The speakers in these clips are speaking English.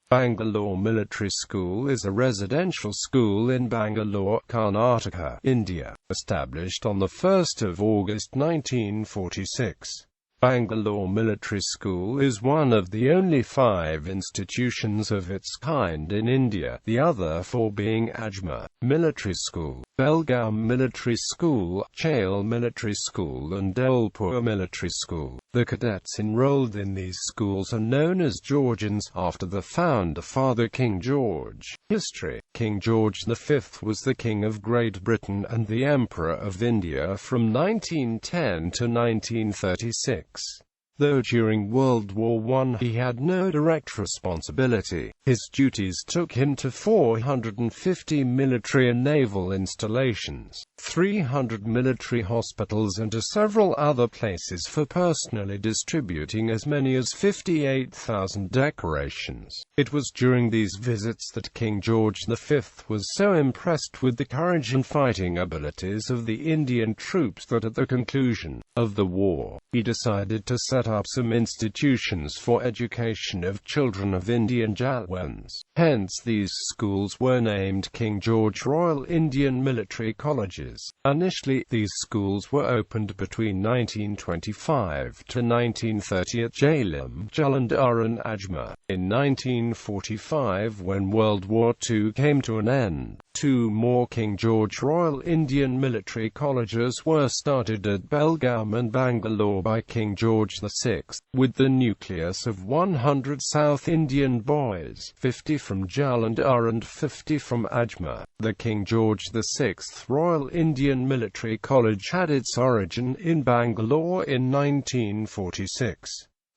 Bangalore Military School is a residential school in Bangalore, Karnataka, India, established on 1 August 1946. Bangalore Military School is one of the only 5 institutions of its kind in India, the other 4 being Ajmer Military School, Belgaum Military School, Chail Military School and Dholpur Military School. The cadets enrolled in these schools are known as Georgians, after the founder Father King George. History: King George V was the King of Great Britain and the Emperor of India from 1910 to 1936. Though during World War I he had no direct responsibility, his duties took him to 450 military and naval installations, 300 military hospitals and to several other places for personally distributing as many as 58,000 decorations. It was during these visits that King George V was so impressed with the courage and fighting abilities of the Indian troops that at the conclusion of the war, he decided to set up some institutions for education of children of Indian Jailwans. Hence these schools were named King George Royal Indian Military Colleges. Initially, these schools were opened between 1925 to 1930 at Chail, Jalandhar and Ajmer. In 1945, when World War II came to an end, 2 more King George Royal Indian Military Colleges were started at Belgaum and Bangalore by King George VI, with the nucleus of 100 South Indian boys, 50 from Jalandhar and 50 from Ajmer. The King George VI Royal Indian Military College had its origin in Bangalore in 1946.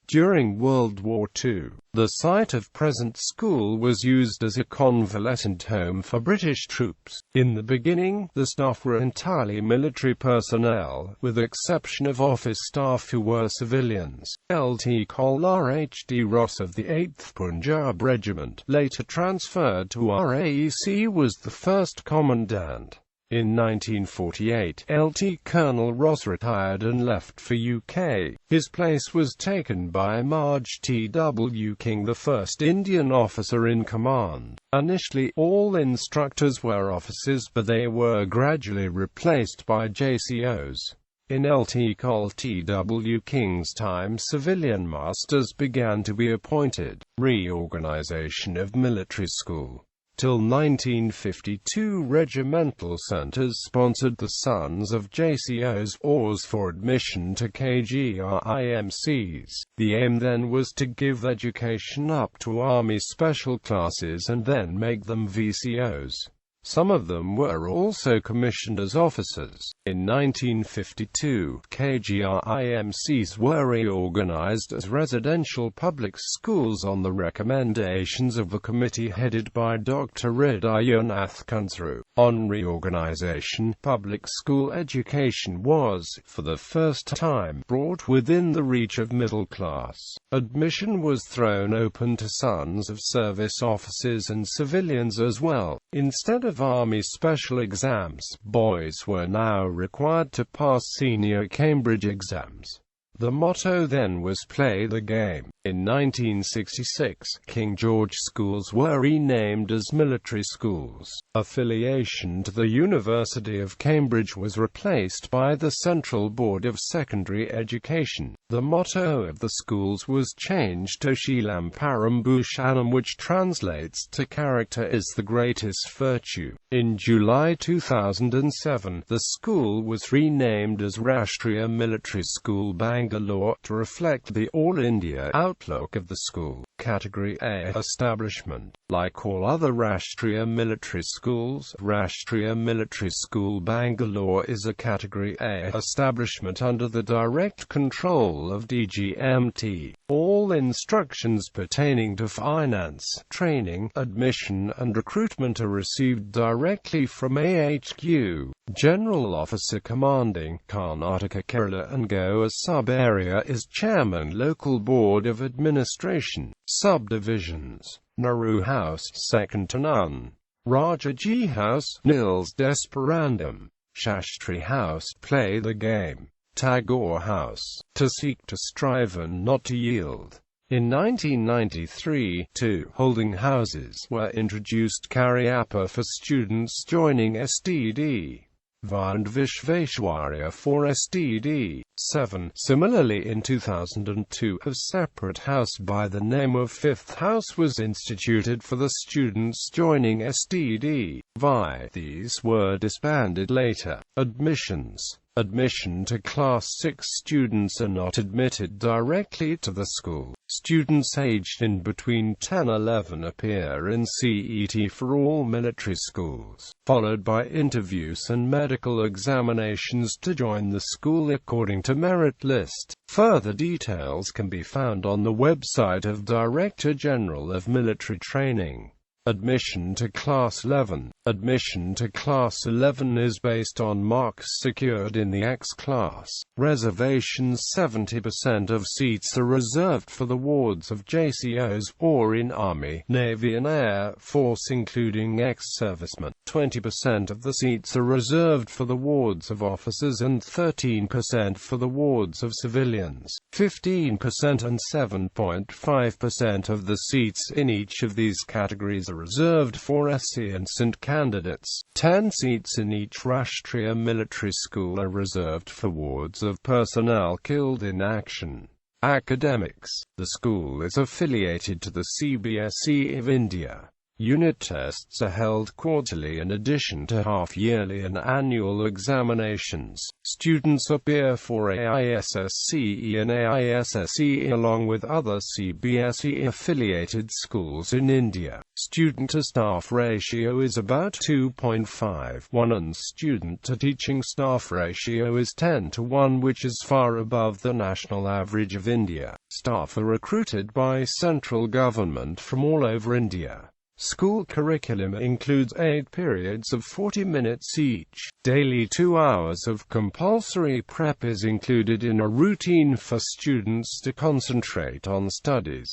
During World War II, the site of present school was used as a convalescent home for British troops. In the beginning, the staff were entirely military personnel, with the exception of office staff who were civilians. Lt. Col. R.H.D. Ross of the 8th Punjab Regiment, later transferred to RAEC, was the first commandant. In 1948, Lt. Colonel Ross retired and left for UK. His place was taken by Marge T.W. King, the first Indian officer in command. Initially, all instructors were officers, but they were gradually replaced by JCOs. In Lt. Col. T.W. King's time, civilian masters began to be appointed. Reorganization of Military School. Till 1952, regimental centres sponsored the sons of JCOs ORs for admission to KGRIMCs. The aim then was to give education up to Army special classes and then make them VCOs. Some of them were also commissioned as officers. In 1952, KGRIMCs were reorganized as residential public schools on the recommendations of a committee headed by Dr. Hridayanath Kunsru. On reorganization, public school education was, for the first time, brought within the reach of middle class. Admission was thrown open to sons of service officers and civilians as well. Instead of Army special exams, boys were now required to pass senior Cambridge exams. The motto then was "Play the Game." In 1966, King George schools were renamed as military schools. Affiliation to the University of Cambridge was replaced by the Central Board of Secondary Education. The motto of the schools was changed to Sheelam Parambhushanam, which translates to "Character is the greatest virtue." In July 2007, the school was renamed as Rashtriya Military School Bangalore to reflect the All India outlook of the school. Category A establishment. Like all other Rashtriya military schools, Rashtriya Military School Bangalore is a Category A establishment under the direct control of DGMT. All instructions pertaining to finance, training, admission and recruitment are received directly from AHQ. General Officer Commanding Karnataka, Kerala and Goa Sub-Area is Chairman Local Board of Administration. Subdivisions: Nehru House, second to none. Rajaji House, Nils Desperandum. Shastri House, Play the Game. Tagore House, To Seek to Strive and Not to Yield. In 1993, two holding houses were introduced Cariappa for students joining STD, VA and Vishveshwarya for STD. 7. Similarly, in 2002, a separate house by the name of Fifth House was instituted for the students joining STD, VI. These were disbanded later. Admissions. Admission to Class 6 students are not admitted directly to the school. Students aged in between 10 and 11 appear in CET for all military schools, followed by interviews and medical examinations to join the school according to merit list. Further details can be found on the website of Director General of Military Training. Admission to Class 11. Admission to Class 11 is based on marks secured in the X class. Reservations. 70% of seats are reserved for the wards of JCOs, or in Army, Navy and Air Force including ex-servicemen. 20% of the seats are reserved for the wards of officers and 13% for the wards of civilians. 15% and 7.5% of the seats in each of these categories are reserved for SC and SINT candidates. 10 seats in each Rashtriya Military School are reserved for wards of personnel killed in action. Academics. The school is affiliated to the CBSE of India. Unit tests are held quarterly in addition to half-yearly and annual examinations. Students appear for AISSCE and AISSE along with other CBSE-affiliated schools in India. Student-to-staff ratio is about 2.51 and student-to-teaching staff ratio is 10:1, which is far above the national average of India. Staff are recruited by central government from all over India. School curriculum includes 8 periods of 40 minutes each. Daily 2 hours of compulsory prep is included in a routine for students to concentrate on studies,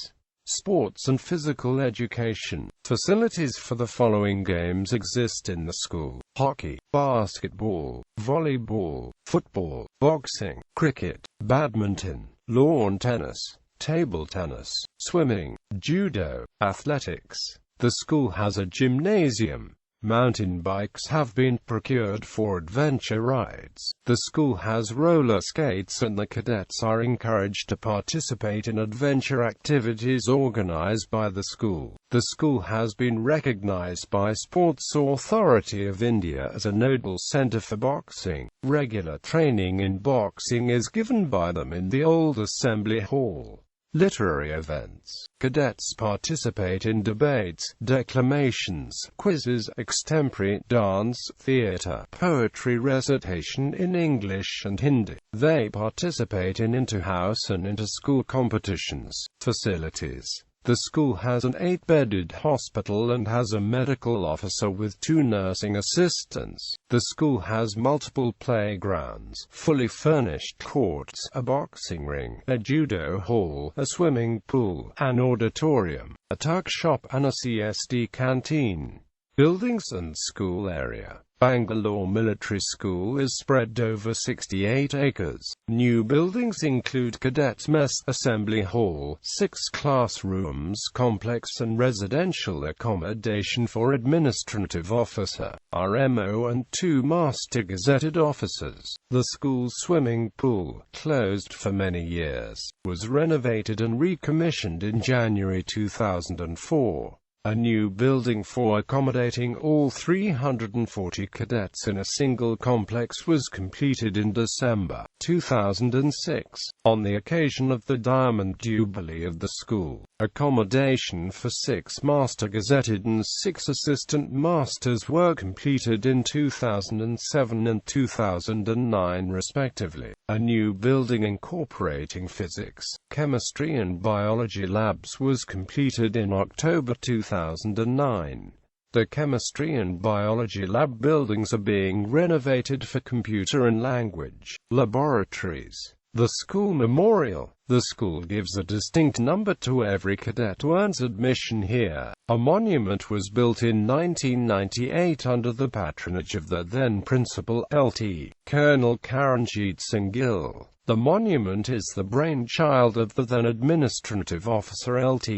sports and physical education. Facilities for the following games exist in the school: hockey, basketball, volleyball, football, boxing, cricket, badminton, lawn tennis, table tennis, swimming, judo, athletics. The school has a gymnasium. Mountain bikes have been procured for adventure rides. The school has roller skates and the cadets are encouraged to participate in adventure activities organized by the school. The school has been recognized by Sports Authority of India as a nodal center for boxing. Regular training in boxing is given by them in the old assembly hall. Literary events. Cadets participate in debates, declamations, quizzes, extempore, dance, theatre, poetry recitation in English and Hindi. They participate in inter-house and inter-school competitions. Facilities. The school has an 8-bedded hospital and has a medical officer with 2 nursing assistants. The school has multiple playgrounds, fully furnished courts, a boxing ring, a judo hall, a swimming pool, an auditorium, a tuck shop and a CSD canteen. Buildings and school area. Bangalore Military School is spread over 68 acres. New buildings include Cadets Mess, Assembly Hall, 6 classrooms complex and residential accommodation for Administrative Officer, RMO and 2 Master Gazetted Officers. The school's swimming pool, closed for many years, was renovated and recommissioned in January 2004. A new building for accommodating all 340 cadets in a single complex was completed in December 2006. On the occasion of the Diamond Jubilee of the school, accommodation for 6 Master Gazetted and 6 Assistant Masters were completed in 2007 and 2009 respectively. A new building incorporating physics, chemistry and biology labs was completed in October 2009. The chemistry and biology lab buildings are being renovated for computer and language laboratories. The school memorial. The school gives a distinct number to every cadet who earns admission here. A monument was built in 1998 under the patronage of the then principal Lt. Colonel Karanjit Singh Gill. The monument is the brainchild of the then Administrative Officer Lt.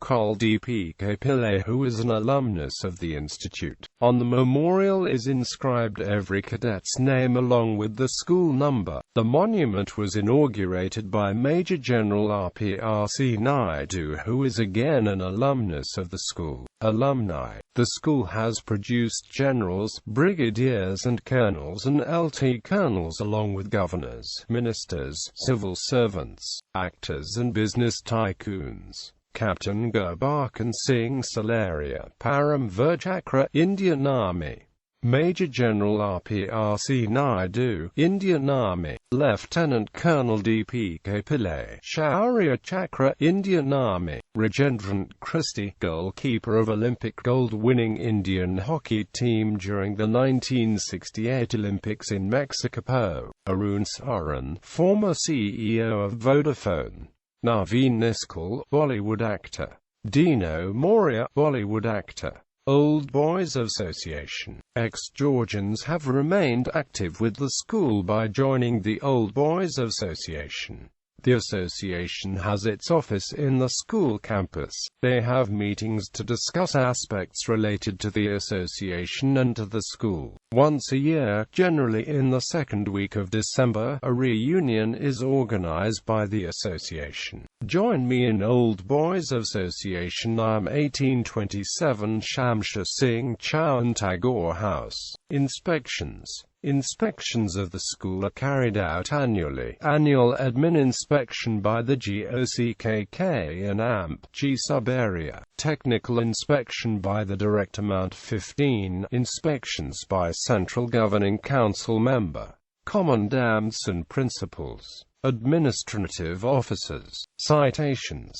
Col. D.P.K. Pillai, who is an alumnus of the Institute. On the memorial is inscribed every cadet's name along with the school number. The monument was inaugurated by Major General R.P.R.C. Naidu, who is again an alumnus of the school. Alumni. The school has produced generals, brigadiers and colonels and Lt. Colonels along with governors, ministers, civil servants, actors and business tycoons. Captain Gurbakan Singh Salaria, Param Vir Chakra, Indian Army. Major General R.P.R.C. Naidu, Indian Army. Lieutenant Colonel D.P.K. Pillai, Shaurya Chakra, Indian Army. Rajendran Christie, goalkeeper of Olympic gold-winning Indian hockey team during the 1968 Olympics in Mexico. Arun Saran, former CEO of Vodafone. Naveen Niskal, Bollywood actor. Dino Moria, Bollywood actor. Old Boys Association. Ex-Georgians have remained active with the school by joining the Old Boys Association. The association has its office in the school campus. They have meetings to discuss aspects related to the association and to the school. Once a year, generally in the second week of December, a reunion is organized by the association. Join me in Old Boys Association. I am 1827 Shamsha Singh Chauhan Tagore House. Inspections. Inspections of the school are carried out annually. Annual admin inspection by the GOCKK and AMP-G sub-area. Technical inspection by the Director. Amount 15. Inspections by Central Governing Council member. Commandants and principals. Administrative officers. Citations.